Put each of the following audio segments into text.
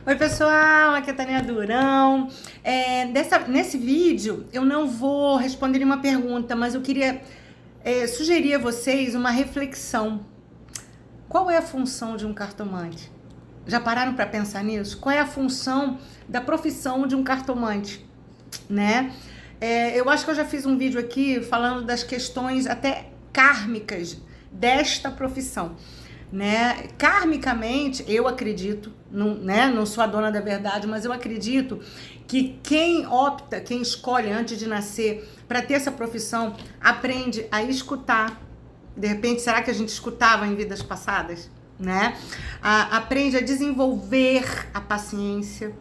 Oi pessoal, aqui é a Tânia Durão. Nesse vídeo eu não vou responder nenhuma pergunta, mas eu queria sugerir a vocês uma reflexão. Qual é a função de um cartomante? Já pararam para pensar nisso? Qual é a função da profissão de um cartomante? Né? Eu acho que eu já fiz um vídeo aqui falando das questões até kármicas desta profissão. Né? Karmicamente, eu acredito, não sou a dona da verdade, mas eu acredito que quem escolhe antes de nascer para ter essa profissão, aprende a escutar. De repente, será que a gente escutava em vidas passadas? Né? Aprende a desenvolver a paciência,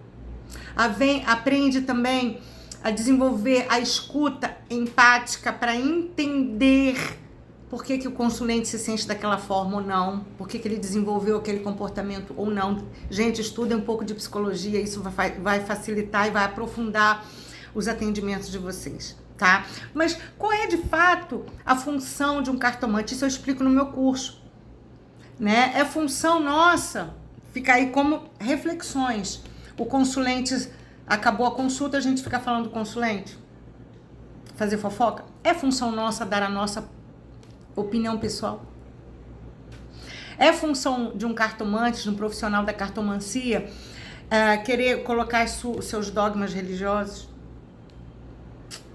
aprende também a desenvolver a escuta empática para entender por que o consulente se sente daquela forma ou não, por que ele desenvolveu aquele comportamento ou não. Gente, estudem um pouco de psicologia, isso vai facilitar e vai aprofundar os atendimentos de vocês, tá? Mas qual é de fato a função de um cartomante? Isso eu explico no meu curso, né? É função nossa, fica aí como reflexões. O consulente, acabou a consulta, a gente fica falando do consulente? Fazer fofoca? É função nossa dar a nossa opinião pessoal? É função de um cartomante, de um profissional da cartomancia, querer colocar os seus dogmas religiosos?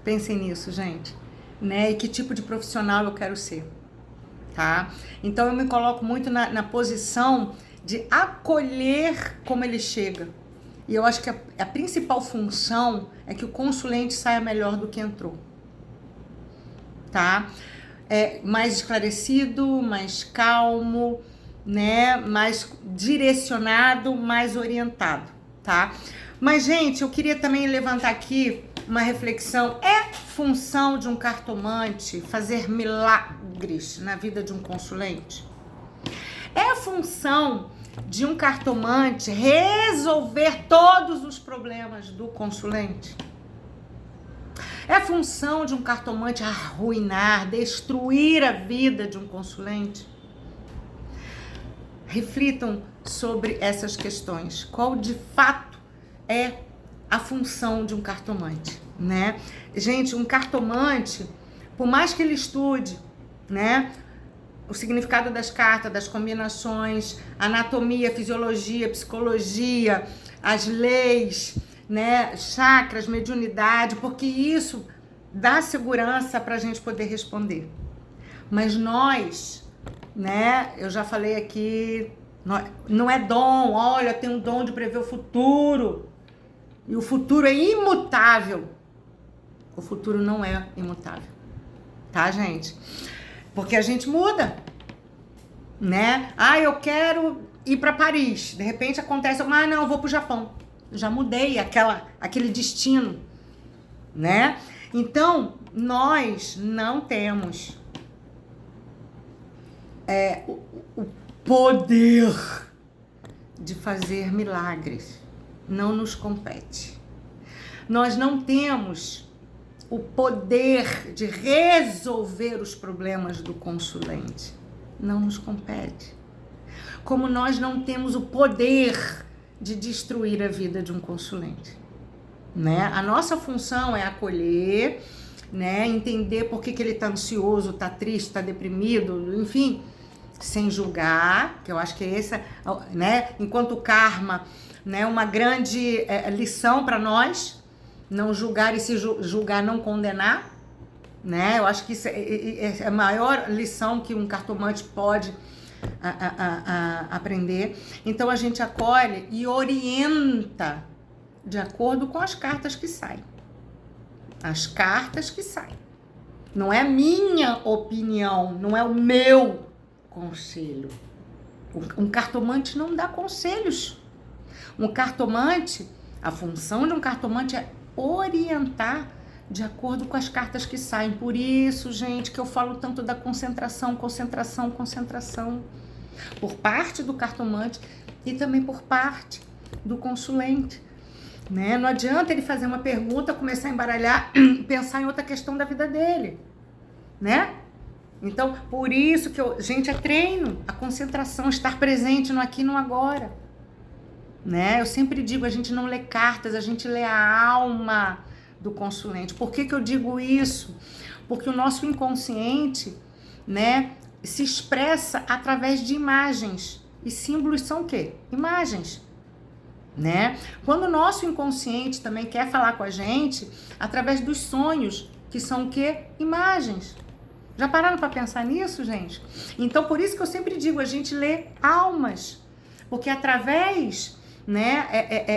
Pensem nisso, gente, né? E que tipo de profissional eu quero ser, tá? Então eu me coloco muito na posição de acolher como ele chega. E eu acho que a principal função é que o consulente saia melhor do que entrou, tá? Mais esclarecido, mais calmo, né? Mais direcionado, mais orientado, tá? Mas, gente, eu queria também levantar aqui uma reflexão. É função de um cartomante fazer milagres na vida de um consulente? É função de um cartomante resolver todos os problemas do consulente? É função de um cartomante arruinar, destruir a vida de um consulente? Reflitam sobre essas questões. Qual de fato é a função de um cartomante, né? Gente, um cartomante, por mais que ele estude, né, o significado das cartas, das combinações, anatomia, fisiologia, psicologia, as leis, né, chakras, mediunidade, porque isso dá segurança para a gente poder responder. Mas nós, né, eu já falei aqui, não é dom, olha, tem um dom de prever o futuro, e o futuro é imutável. O futuro não é imutável, tá, gente? Porque a gente muda, né? Eu quero ir para Paris, de repente acontece, não, eu vou pro Japão. Já mudei aquele destino, né? Então, nós não temos o poder de fazer milagres. Não nos compete. Nós não temos o poder de resolver os problemas do consulente. Não nos compete. Como nós não temos o poder de destruir a vida de um consulente, né? A nossa função é acolher, né? Entender por que ele tá ansioso, tá triste, tá deprimido, enfim, sem julgar, que eu acho que é essa, né? Enquanto o karma, né? Uma grande lição para nós, não julgar e se julgar, não condenar, né? Eu acho que isso é a maior lição que um cartomante pode aprender. Então a gente acolhe e orienta de acordo com as cartas que saem. As cartas que saem. Não é a minha opinião, não é o meu conselho. Um cartomante não dá conselhos. Um cartomante, a função de um cartomante é orientar de acordo com as cartas que saem. Por isso, gente, que eu falo tanto da concentração. Por parte do cartomante e também por parte do consulente, né? Não adianta ele fazer uma pergunta, começar a embaralhar, pensar em outra questão da vida dele, né? Então, por isso que gente, é treino, a concentração, estar presente no aqui e no agora, né? Eu sempre digo, a gente não lê cartas, a gente lê a alma do consulente. Por que eu digo isso? Porque o nosso inconsciente, né, se expressa através de imagens. E símbolos são o quê? Imagens, né? Quando o nosso inconsciente também quer falar com a gente, através dos sonhos, que são o quê? Imagens. Já pararam para pensar nisso, gente? Então, por isso que eu sempre digo, a gente lê almas. Porque através, né,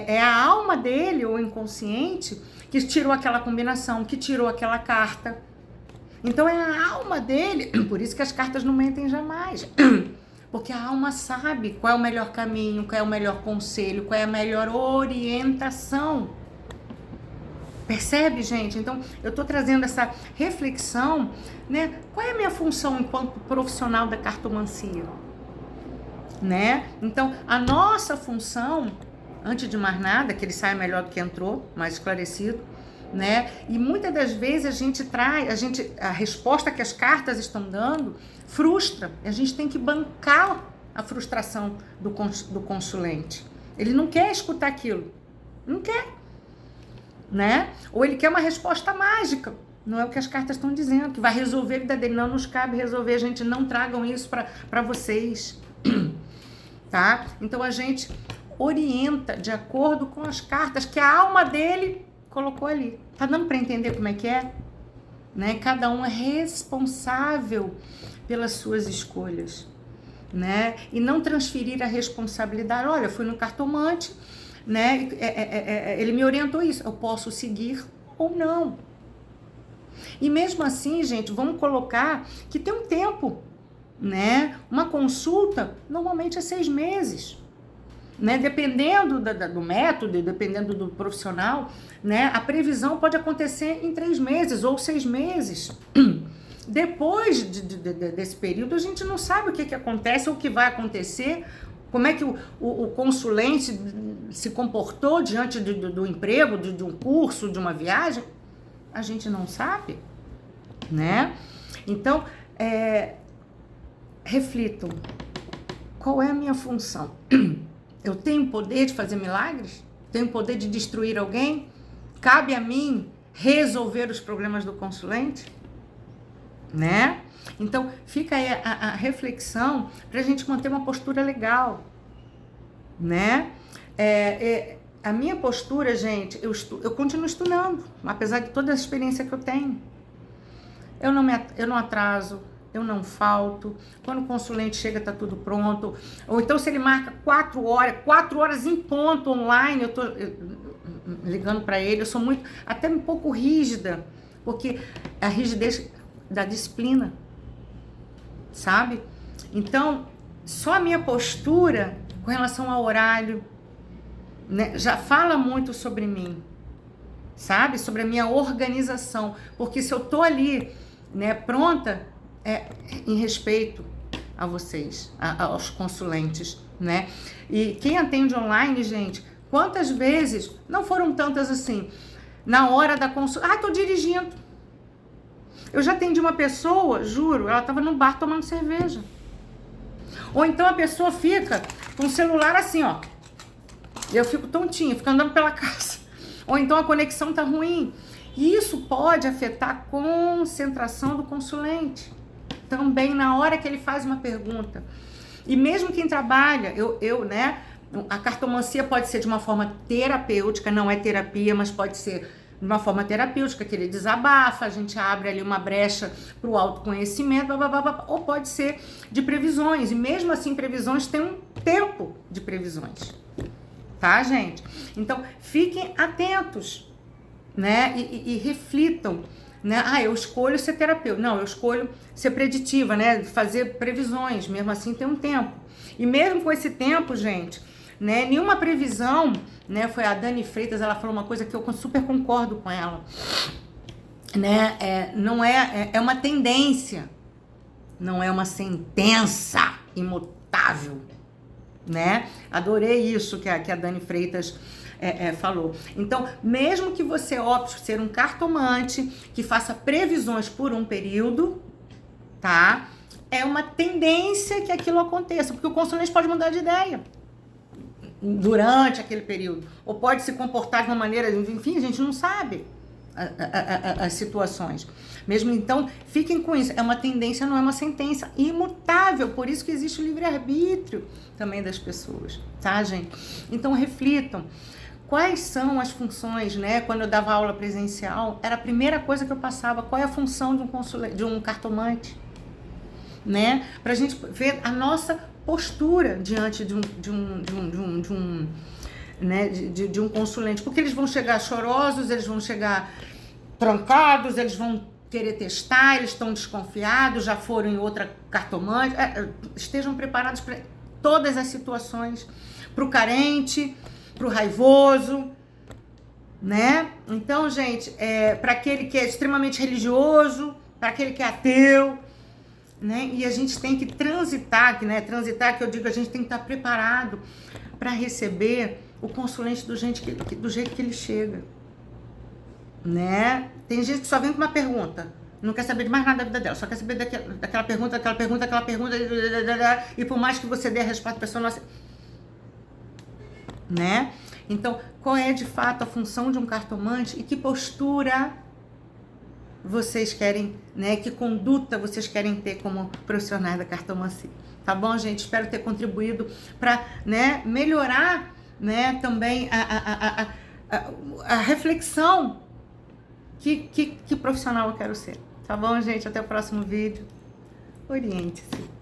é a alma dele, ou inconsciente, que tirou aquela combinação, que tirou aquela carta. Então, é a alma dele. Por isso que as cartas não mentem jamais. Porque a alma sabe qual é o melhor caminho, qual é o melhor conselho, qual é a melhor orientação. Percebe, gente? Então, eu tô trazendo essa reflexão, né? Qual é a minha função enquanto profissional da cartomancia? Né? Então, a nossa função, antes de mais nada, que ele saia melhor do que entrou, mais esclarecido, né? E muitas das vezes a gente traz, a resposta que as cartas estão dando frustra. A gente tem que bancar a frustração do consulente. Ele não quer escutar aquilo, não quer, né? Ou ele quer uma resposta mágica. Não é o que as cartas estão dizendo, que vai resolver a vida dele. Não nos cabe resolver, gente, não tragam isso para vocês, tá? Então a gente orienta de acordo com as cartas que a alma dele colocou ali. Tá dando para entender como é que é? Né? Cada um é responsável pelas suas escolhas, né? E não transferir a responsabilidade. Olha, eu fui no cartomante, né? Ele me orientou isso. Eu posso seguir ou não. E mesmo assim, gente, vamos colocar que tem um tempo, né? Uma consulta normalmente é 6 meses. Né? Dependendo do método, dependendo do profissional, né? A previsão pode acontecer em 3 meses ou 6 meses. Depois desse período, a gente não sabe o que acontece ou o que vai acontecer, como é que o consulente se comportou diante do emprego, de um curso, de uma viagem. A gente não sabe, né? Então, reflitam. Qual é a minha função? Eu tenho poder de fazer milagres? Tenho poder de destruir alguém? Cabe a mim resolver os problemas do consulente? Né? Então, fica aí a reflexão para a gente manter uma postura legal. Né? A minha postura, gente, eu continuo estudando, apesar de toda a experiência que eu tenho. Eu não atraso. Eu não falto. Quando o consulente chega, tá tudo pronto. Ou então, se ele marca 4 horas em ponto online, eu tô ligando para ele. Eu sou até um pouco rígida, porque a rigidez da disciplina, sabe? Então, só a minha postura com relação ao horário, né, já fala muito sobre mim, sabe? Sobre a minha organização. Porque se eu tô ali, né, pronta, em respeito a vocês, aos consulentes, né? E quem atende online, gente, quantas vezes, não foram tantas assim, na hora da consulta, tô dirigindo. Eu já atendi uma pessoa, juro, ela tava no bar tomando cerveja. Ou então a pessoa fica com o celular assim, ó, e eu fico tontinha, fico andando pela casa. Ou então a conexão tá ruim. E isso pode afetar a concentração do consulente. Também na hora que ele faz uma pergunta. E mesmo quem trabalha, né, a cartomancia pode ser de uma forma terapêutica, não é terapia, mas pode ser de uma forma terapêutica, que ele desabafa, a gente abre ali uma brecha para o autoconhecimento, ou pode ser de previsões, e mesmo assim previsões tem um tempo de previsões, tá, gente? Então, fiquem atentos, né, e reflitam, né? Eu escolho ser terapeuta. Não, eu escolho ser preditiva, né? Fazer previsões, mesmo assim tem um tempo. E mesmo com esse tempo, gente, né? Nenhuma previsão, né? Foi a Dani Freitas, ela falou uma coisa que eu super concordo com ela, né? Não é uma tendência, não é uma sentença imutável, né? Adorei isso que a Dani Freitas falou. Então, mesmo que você opte por ser um cartomante que faça previsões por um período, tá? É uma tendência que aquilo aconteça, porque o consulente pode mudar de ideia. durante aquele período, ou pode se comportar de uma maneira, enfim, a gente não sabe as situações. Mesmo então, fiquem com isso, é uma tendência, não é uma sentença imutável, por isso que existe o livre-arbítrio também das pessoas, tá, gente? Então, reflitam. Quais são as funções, né? Quando eu dava aula presencial, era a primeira coisa que eu passava, qual é a função de um cartomante, né? Pra gente ver a nossa postura diante de um consulente, porque eles vão chegar chorosos, eles vão chegar trancados, eles vão querer testar, eles estão desconfiados, já foram em outra cartomante, estejam preparados para todas as situações, para o carente, para o raivoso, né? Então, gente, para aquele que é extremamente religioso, para aquele que é ateu, né? E a gente tem que transitar, né? Transitar, que eu digo, a gente tem que estar preparado para receber o consulente do jeito que ele chega, né? Tem gente que só vem com uma pergunta, não quer saber de mais nada da vida dela, só quer saber daquela pergunta, e por mais que você dê a resposta, a pessoa não aceita, né? Então, qual é de fato a função de um cartomante e que postura vocês querem, né? Que conduta vocês querem ter como profissionais da cartomancia? Tá bom, gente? Espero ter contribuído para, né, melhorar, né, também a reflexão que profissional eu quero ser. Tá bom, gente? Até o próximo vídeo. Oriente-se.